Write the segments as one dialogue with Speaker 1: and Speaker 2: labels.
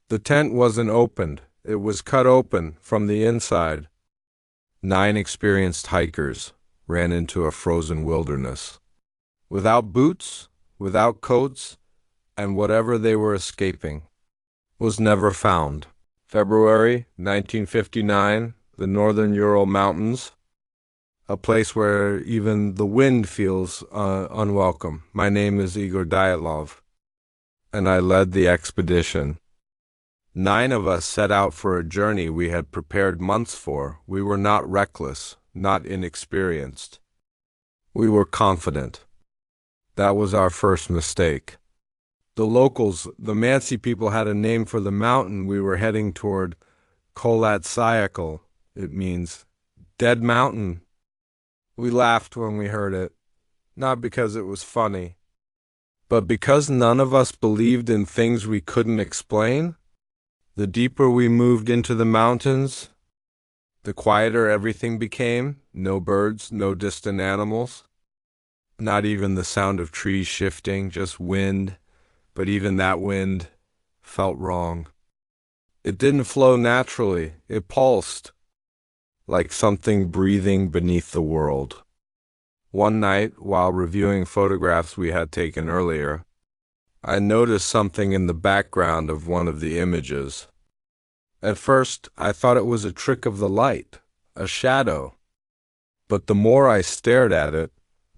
Speaker 1: The tent wasn't opened. It was cut open from the inside. 9 experienced hikers ran into a frozen wilderness. Without boots, without coats, and whatever they were escaping was never found. February 1959, the northern Ural Mountains, a place where even the wind feels unwelcome. My name is Igor Dyatlov, and I led the expedition. 9 of us set out for a journey we had prepared months for. We were not reckless, not inexperienced. We were confident. That was our first mistake. The locals, the Mansi people, had a name for the mountain we were heading toward, Kholat Syakhl. It means dead mountain. We laughed when we heard it, not because it was funny, but because none of us believed in things we couldn't explain. The deeper we moved into the mountains, the quieter everything became. No birds, no distant animals, not even the sound of trees shifting, just wind. But even that wind felt wrong. It didn't flow naturally. It pulsed, like something breathing beneath the world. One night, while reviewing photographs we had taken earlier, I noticed something in the background of one of the images. At first, I thought it was a trick of the light, a shadow. But the more I stared at it,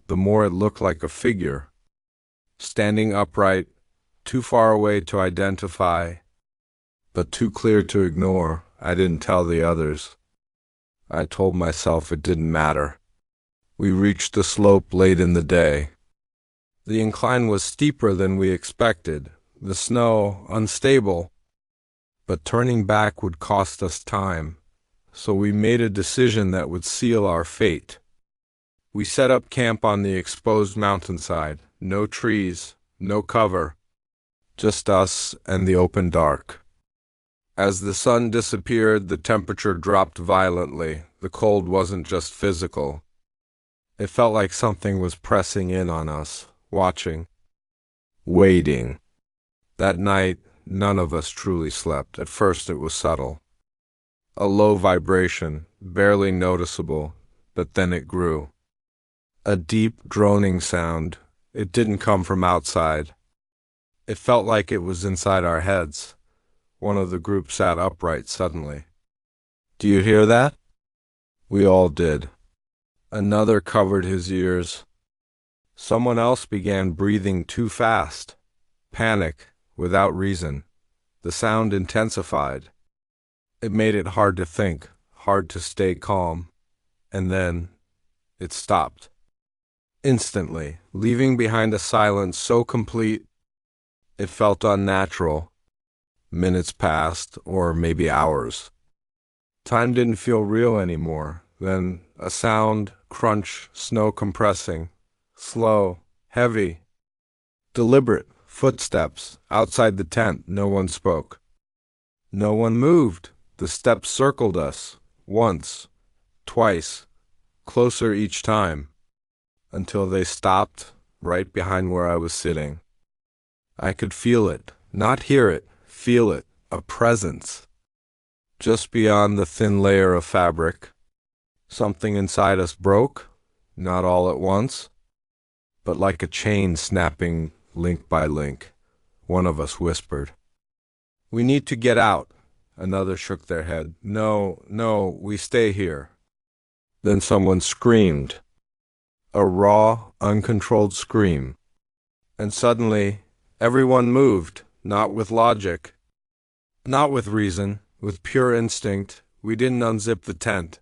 Speaker 1: the more it looked like a figure, standing upright, too far away to identify, but too clear to ignore. I didn't tell the others. I told myself it didn't matter. We reached the slope late in the day. The incline was steeper than we expected, the snow unstable, but turning back would cost us time, so we made a decision that would seal our fate. We set up camp on the exposed mountainside. No trees, no cover. Just us and the open dark. As the sun disappeared, the temperature dropped violently. The cold wasn't just physical. It felt like something was pressing in on us, watching, waiting. That night, none of us truly slept. At first it was subtle. A low vibration, barely noticeable, but then it grew. A deep, droning sound. It didn't come from outside. It felt like it was inside our heads. One of the group sat upright suddenly. "Do you hear that?" We all did. Another covered his ears. Someone else began breathing too fast. Panic, without reason. The sound intensified. It made it hard to think, hard to stay calm. And then it stopped. Instantly, leaving behind a silence so complete it felt unnatural. Minutes passed, or maybe hours. Time didn't feel real anymore. Then a sound, crunch, snow compressing. Slow, heavy, deliberate, footsteps. Outside the tent, no one spoke. No one moved. The steps circled us. Once, twice, closer each time, until they stopped right behind where I was sitting. I could feel it, not hear it, feel it, a presence. Just beyond the thin layer of fabric, something inside us broke, not all at once, but like a chain snapping link by link. One of us whispered, "We need to get out." Another shook their head. No, we stay here." Then someone screamed, a raw, uncontrolled scream. And suddenly, everyone moved, not with logic, not with reason, with pure instinct. We didn't unzip the tent.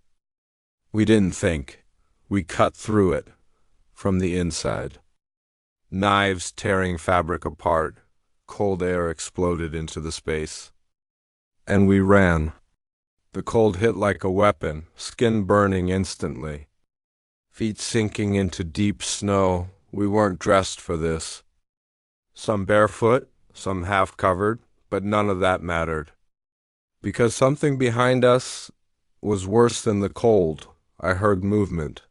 Speaker 1: We didn't think. We cut through it, from the inside. Knives tearing fabric apart, cold air exploded into the space. And we ran. The cold hit like a weapon, skin burning instantly. Feet sinking into deep snow. We weren't dressed for this. Some barefoot, some half-covered, but none of that mattered. Because something behind us was worse than the cold. I heard movement.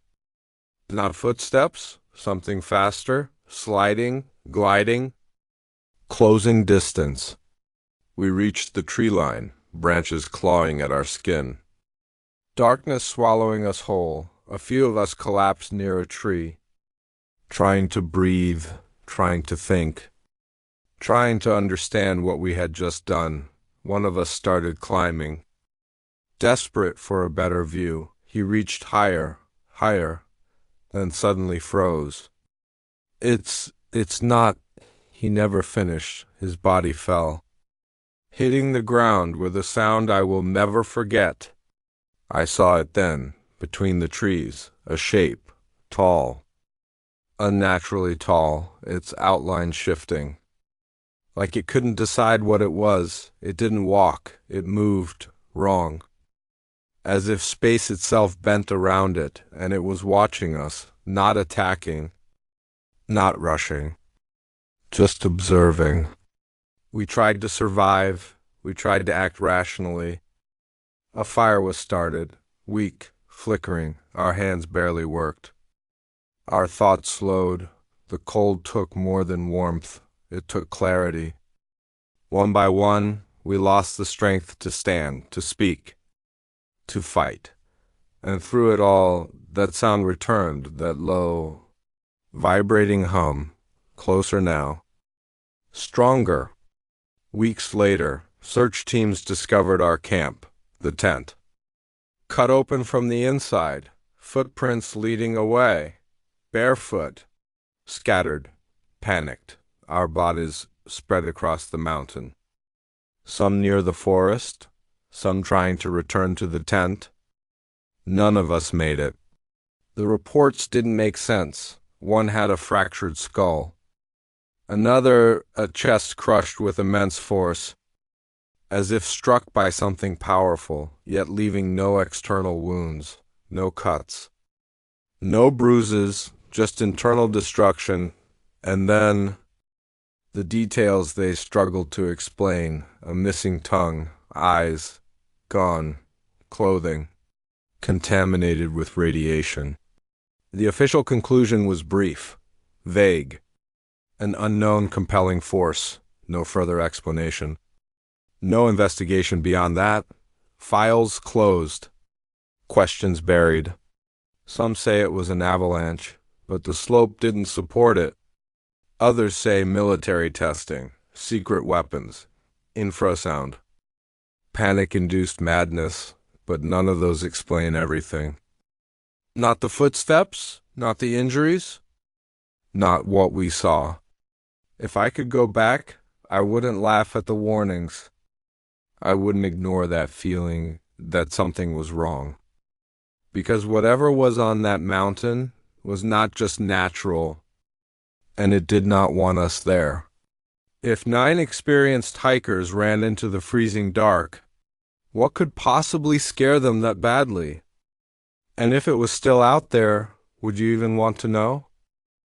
Speaker 1: Not footsteps, something faster, sliding, gliding, closing distance. We reached the tree line, branches clawing at our skin. Darkness swallowing us whole. A few of us collapsed near a tree, trying to breathe, trying to think, trying to understand what we had just done. One of us started climbing. Desperate for a better view, he reached higher, higher, then suddenly froze. It's not. He never finished. His body fell, hitting the ground with a sound I will never forget. I saw it then, between the trees, a shape, tall, unnaturally tall, its outline shifting. Like it couldn't decide what it was. It didn't walk. It moved wrong, as if space itself bent around it, and it was watching us, not attacking, not rushing, just observing. We tried to survive. We tried to act rationally. A fire was started, weak, flickering. Our hands barely worked. Our thoughts slowed. The cold took more than warmth. It took clarity. One by one, we lost the strength to stand, to speak, to fight. And through it all, that sound returned, that low, vibrating hum, closer now, stronger. Weeks later, search teams discovered our camp, the tent, cut open from the inside, footprints leading away, barefoot, scattered, panicked, our bodies spread across the mountain. Some near the forest, some trying to return to the tent. None of us made it. The reports didn't make sense. One had a fractured skull. Another, a chest crushed with immense force, as if struck by something powerful, yet leaving no external wounds, no cuts, no bruises, just internal destruction. And then the details they struggled to explain: a missing tongue, eyes gone, clothing contaminated with radiation. The official conclusion was brief, vague: an unknown compelling force, no further explanation. No investigation beyond that. Files closed. Questions buried. Some say it was an avalanche, but the slope didn't support it. Others say military testing, secret weapons, infrasound, panic-induced madness, but none of those explain everything. Not the footsteps, not the injuries, not what we saw. If I could go back, I wouldn't laugh at the warnings. I wouldn't ignore that feeling that something was wrong. Because whatever was on that mountain was not just natural, and it did not want us there. If 9 experienced hikers ran into the freezing dark, what could possibly scare them that badly? And if it was still out there, would you even want to know?